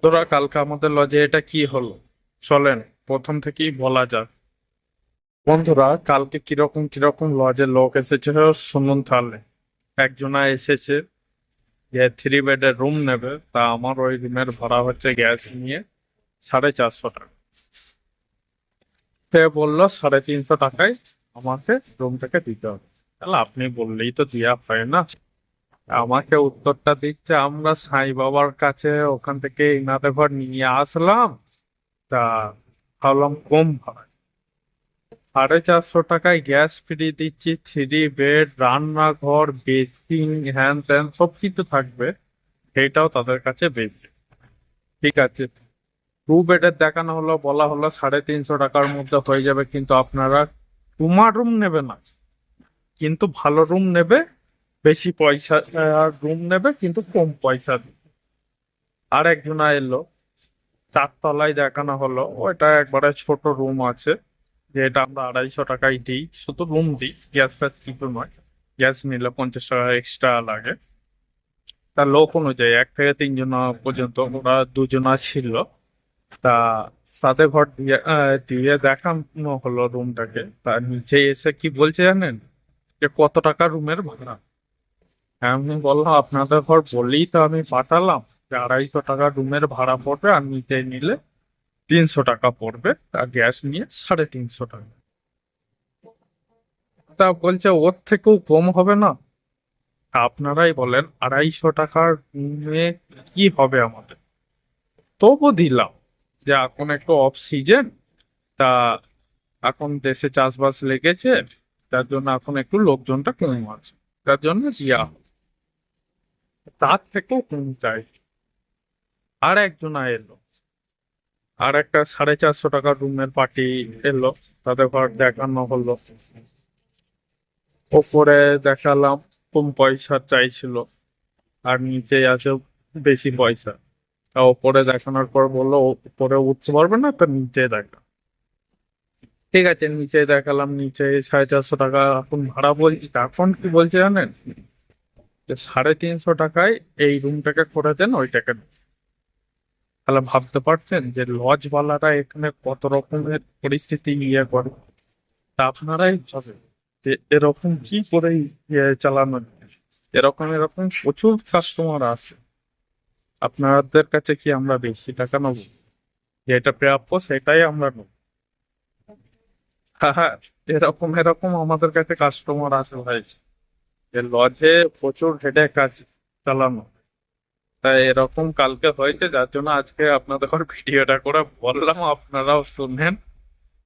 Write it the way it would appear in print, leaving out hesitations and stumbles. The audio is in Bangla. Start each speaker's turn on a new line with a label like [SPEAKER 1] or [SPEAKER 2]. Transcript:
[SPEAKER 1] তোরা কালকে আমাদের লজে এটা কি হলো, চলেন প্রথম থেকেই বলা যাক। বন্ধুরা, কালকে কিরকম কিরকম লজে লোক এসেছে শুনুন তাহলে। একজনা এসেছে যে 3 বেডের রুম নেবে, তা আমার ওই রুমের ভাড়া হচ্ছে গ্যাস নিয়ে 450 টাকা। সে বললো 350 টাকায় আমাকে রুমটাকে দিতে হবে। তাহলে আপনি বললেই তো দেওয়া হয় না। আমাকে উত্তরটা দিচ্ছে, আমরা সাই বাবার কাছে ওখান থেকে ইনাতে ঘর নিয়ে আসলাম, তা ভাবলাম কম ভাড়া 450 টাকায় গ্যাস ফ্রি দিচ্ছি, 3 বেড, রান্নাঘর, বেসিন, হ্যান ত্যান সবকিছু থাকবে, সেইটাও তাদের কাছে বেশি। ঠিক আছে, 2 বেডের দেখানো হলো, বলা হলো 350 টাকার মধ্যে হয়ে যাবে, কিন্তু আপনারা তোমার রুম নেবে না, কিন্তু ভালো রুম নেবে, বেশি পয়সা আর রুম নেবে কিন্তু কম পয়সা দিয়ে। আর একজনা এলো, 4 তলায় দেখানো হলো, ওইটা একবারে ছোট রুম আছে, যেটা আমরা 250 টাকায় দিই, শুধু রুম দিই, গ্যাস ফ্যাস কিছু নয়। গ্যাস নিলে 50 টাকা এক্সট্রা লাগে। তার লোক অনুযায়ী 1 থেকে 3 জন পর্যন্ত ওরা দুজনা ছিল। তা সাথে ঘর দিয়ে দিয়ে দেখানো হলো রুমটাকে, তার নিচে এসে কি বলছে জানেন, যে কত টাকা রুমের ভাড়া। আমি বললাম আপনাদের ঘর বললেই তো আমি পাঠালাম, যে 250 টাকা রুমের ভাড়া পড়বে, আর নিচে নিলে 300 টাকা পড়বে, আর গ্যাস নিয়ে 350 টাকা। তা বলছে ওর থেকেও কম হবে না। আপনারাই বলেন 250 টাকার রুমে কি হবে আমাদের। তবু দিলাম, যে এখন একটু অফ সিজন, তা এখন দেশে চাষবাস লেগেছে, তার জন্য এখন একটু লোকজনটা কম আছে, তার জন্য জিয়া তার থেকেও কম চাই। আর একজনা এলো, আর একটা 450 টাকার রুমের পার্টি এলো, তাদের ঘর দেখানো হলো, ওপরে দেখালাম কম পয়সা চাইছিল, আর নিচে আছে বেশি পয়সা। তা ওপরে দেখানোর পর বললো উপরে উঠতে পারবে না, তো নিচে দেখা। ঠিক আছে, নিচে দেখালাম, নিচে 450 টাকা এখন ভাড়া বলছি, এখন কি বলছে জানেন, যে 350 টাকায় এই রুমটাকে করে দেন, ওইটাকে দেন। তাহলে ভাবতে পারছেন যে লজ ওয়ালারা এখানে কত রকমের পরিস্থিতি ইয়ে করে। তা আপনারাই ভাবেন যে এরকম কি করে চালানো যায়। এরকম এরকম প্রচুর কাস্টমার আছে, আপনাদের কাছে কি আমরা বেশি টাকা নেবো? যেটা প্রাপ্য সেটাই আমরা নেবো। হ্যাঁ হ্যাঁ, এরকম এরকম আমাদের কাছে কাস্টমার আছে ভাই, যে লজে প্রচুর হেডেক কাজ চালানো। তাই এরকম কালকে হয়েছে, যার জন্য আজকে আপনাদের ভিডিওটা করে বললাম, আপনারাও শুনেন।